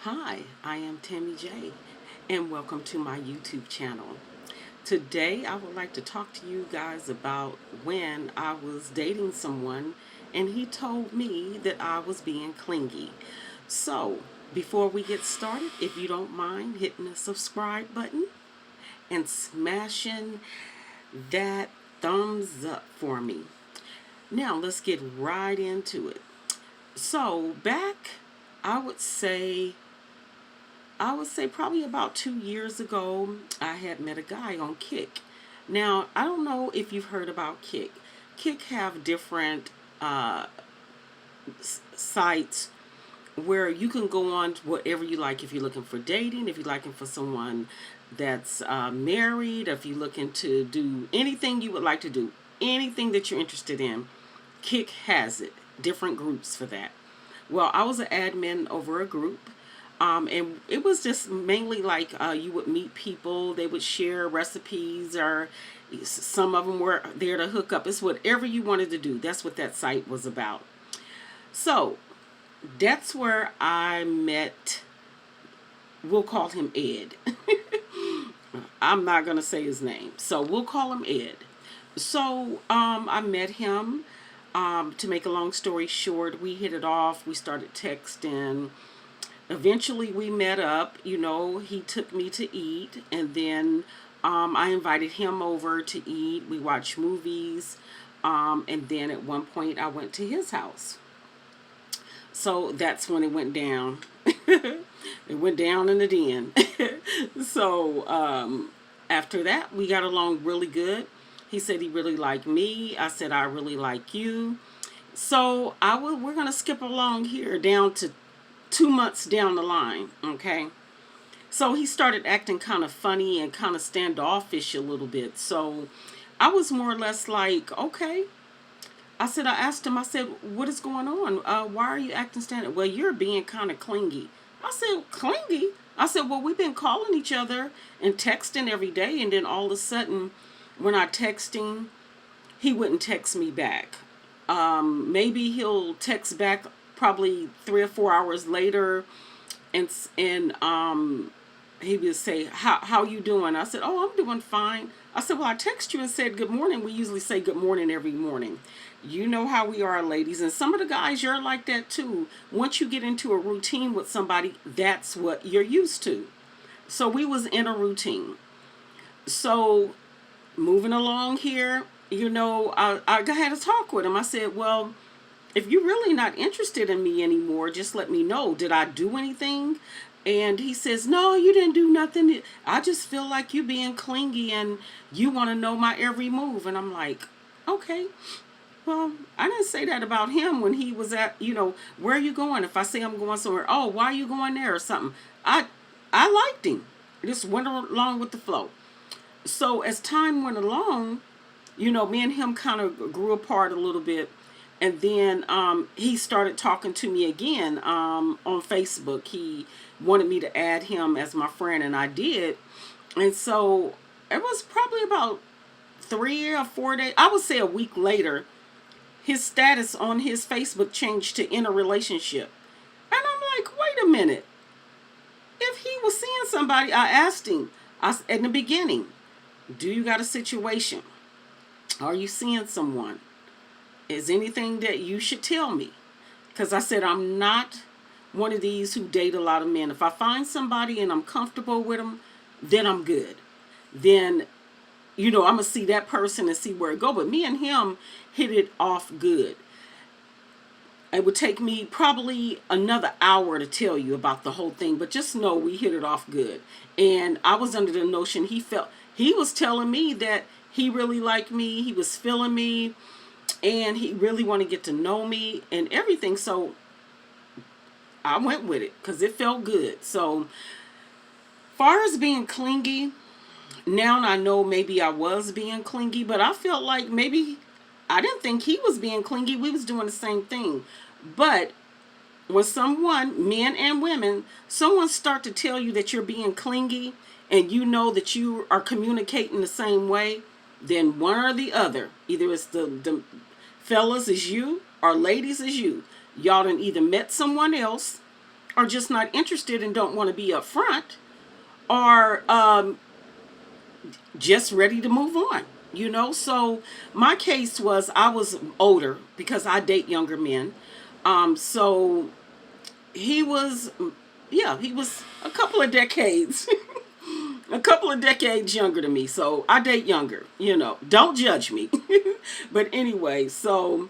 Hi, I am Tammy J, and welcome to my YouTube channel. Today, I would like to talk to you guys about when I was dating someone and he told me that I was being clingy. So, before we get started, if you don't mind hitting the subscribe button and smashing that thumbs up for me. Now, let's get right into it. So, I would say I would say probably about 2 years ago, I had met a guy on Kick. Now, I don't know if you've heard about Kick. Kick have different uh, sites where you can go on to whatever you like. If you're looking for dating, if you're looking for someone that's married, if you're looking to do anything you would like to do, anything that you're interested in, Kick has it. Different groups for that. Well, I was an admin over a group. And it was just mainly like you would meet people, they would share recipes, or some of them were there to hook up. It's whatever you wanted to do. That's what that site was about. So that's where I met, we'll call him Ed. I'm not going to say his name. So we'll call him Ed. So I met him. To make a long story short, we hit it off. We started texting. Eventually we met up. He took me to eat, and then I invited him over to eat. We watched movies, and then at one point I went to his house. So that's when it went down. It went down in the den. So after that, we got along really good. He said he really liked me. I said I really like you. So we're going to skip along here down to 2 months down the line, okay? So he started acting kind of funny and kind of standoffish a little bit. So I was more or less like, okay. I asked him, I said, what is going on? Why are you acting standoffish? Well, you're being kind of clingy. I said, clingy? I said, well, we've been calling each other and texting every day, and then all of a sudden, when I text him, he wouldn't text me back. Maybe he'll text back probably 3 or 4 hours later, and he would say, how you doing? I said, oh, I'm doing fine. I said, well, I text you and said good morning. We usually say good morning every morning. You know how we are, ladies, and some of the guys, you're like that too. Once you get into a routine with somebody, that's what you're used to. So we was in a routine. So moving along here, I had a talk with him. I said, well, if you're really not interested in me anymore, just let me know. Did I do anything? And he says, no, you didn't do nothing. I just feel like you being clingy and you want to know my every move. And I'm like, okay. Well, I didn't say that about him when he was at, where are you going? If I say I'm going somewhere, oh, why are you going there or something? I liked him. Just went along with the flow. So as time went along, me and him kind of grew apart a little bit. And then he started talking to me again on Facebook. He wanted me to add him as my friend, and I did. And so it was probably about 3 or 4 days. I would say a week later, his status on his Facebook changed to in a relationship. And I'm like, wait a minute. If he was seeing somebody, I asked him in the beginning, do you got a situation? Are you seeing someone? Is anything that you should tell me? Because I said, I'm not one of these who date a lot of men. If I find somebody and I'm comfortable with them, then I'm good. Then, I'm going to see that person and see where it go. But me and him hit it off good. It would take me probably another hour to tell you about the whole thing. But just know we hit it off good. And I was under the notion he was telling me that he really liked me. He was feeling me. And he really wanted to get to know me and everything. So I went with it because it felt good. So far as being clingy, now I know maybe I was being clingy, but I felt like maybe I didn't think he was being clingy. We was doing the same thing. But when someone, men and women, someone start to tell you that you're being clingy and you know that you are communicating the same way, then one or the other, either it's the fellas is you or ladies is you. Y'all done either met someone else are just not interested and don't want to be upfront, or just ready to move on. So my case was I was older because I date younger men. So he was, yeah, he was a couple of decades, a couple of decades younger than me. So I date younger, don't judge me. But anyway, so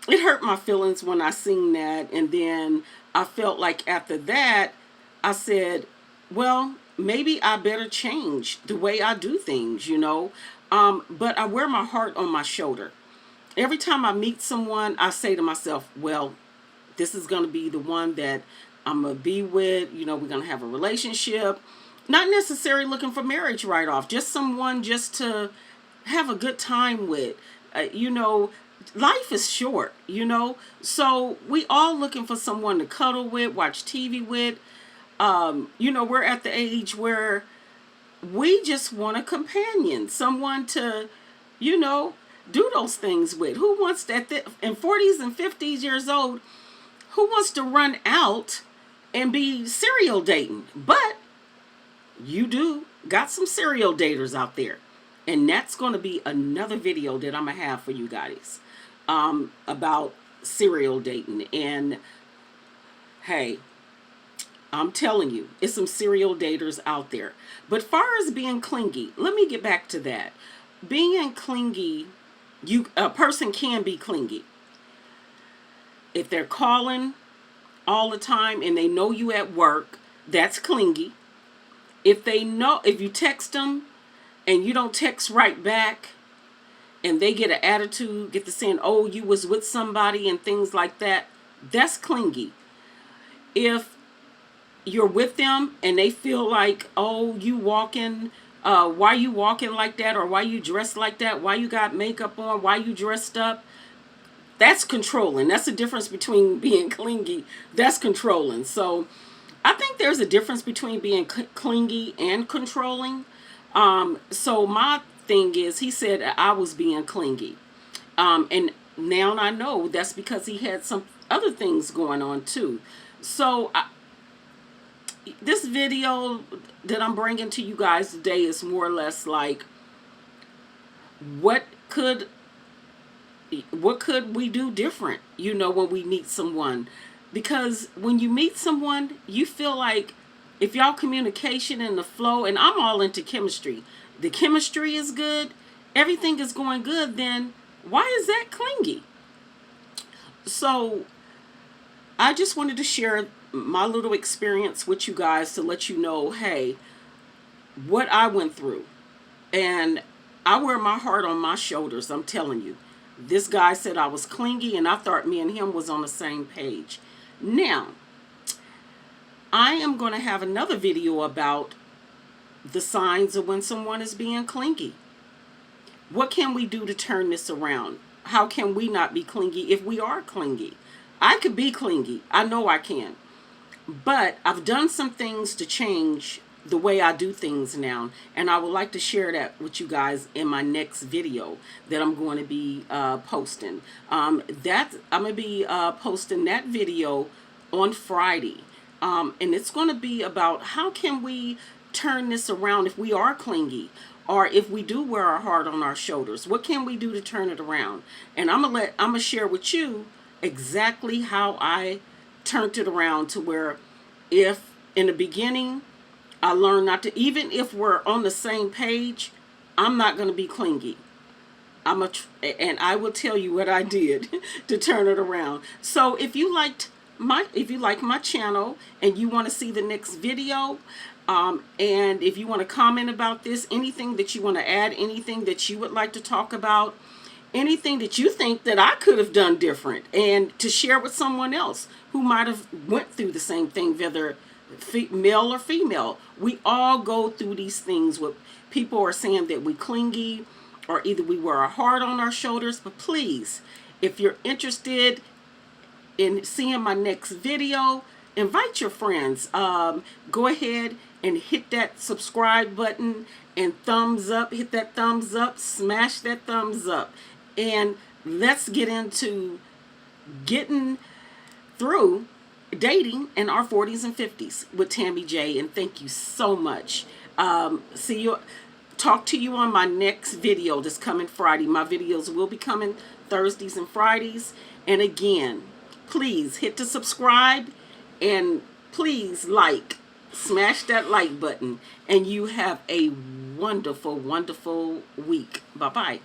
it hurt my feelings when I seen that. And then I felt like after that, I said, well, maybe I better change the way I do things. But I wear my heart on my shoulder. Every time I meet someone, I say to myself, well, this is going to be the one that I'm going to be with. We're going to have a relationship. Not necessarily looking for marriage right off. Just someone just to have a good time with. Life is short. So we all looking for someone to cuddle with, watch TV with. We're at the age where we just want a companion, someone to, do those things with. Who wants that in 40s and 50s years old? Who wants to run out and be serial dating? But you do got some serial daters out there. And that's going to be another video that I'm going to have for you guys about serial dating. And hey, I'm telling you, it's some serial daters out there. But far as being clingy, let me get back to that. Being clingy, a person can be clingy. If they're calling all the time and they know you at work, that's clingy. If you text them and you don't text right back and they get an attitude, get to saying, oh, you was with somebody and things like that, that's clingy. If you're with them and they feel like, oh, you walking, why you walking like that, or why you dressed like that, why you got makeup on, why you dressed up, that's controlling. That's the difference between being clingy. That's controlling. So I think there's a difference between being clingy and controlling. So my thing is, he said I was being clingy. And now I know that's because he had some other things going on too. So this video that I'm bringing to you guys today is more or less like, what could we do different, when we meet someone? Because when you meet someone, you feel like if y'all communication and the flow, and I'm all into chemistry, the chemistry is good, everything is going good, then why is that clingy? So I just wanted to share my little experience with you guys to let you know, hey, what I went through. And I wear my heart on my shoulders, I'm telling you. This guy said I was clingy, and I thought me and him was on the same page. Now, I am going to have another video about the signs of when someone is being clingy. What can we do to turn this around? How can we not be clingy if we are clingy? I could be clingy. I know I can. But I've done some things to change the way I do things now, and I would like to share that with you guys in my next video that I'm going to be posting. I'm going to be posting that video on Friday, and it's going to be about how can we turn this around if we are clingy, or if we do wear our heart on our shoulders. What can we do to turn it around? And I'm gonna share with you exactly how I turned it around to where, if in the beginning I learned not to, even if we're on the same page, I'm not going to be clingy. And I will tell you what I did to turn it around. So if you like my channel and you want to see the next video, and if you want to comment about this, anything that you want to add, anything that you would like to talk about, anything that you think that I could have done different, and to share with someone else who might have went through the same thing, whether male or female. We all go through these things where people are saying that we clingy, or either we wear our heart on our shoulders. But please, if you're interested in seeing my next video, invite your friends. Go ahead and hit that subscribe button and thumbs up. Hit that thumbs up, smash that thumbs up, and let's get into getting through dating in our 40s and 50s with Tammy J. And thank you so much. See you. Talk to you on my next video this coming Friday. My videos will be coming Thursdays and Fridays. And again, please hit the subscribe and please smash that like button. And you have a wonderful, wonderful week. Bye-bye.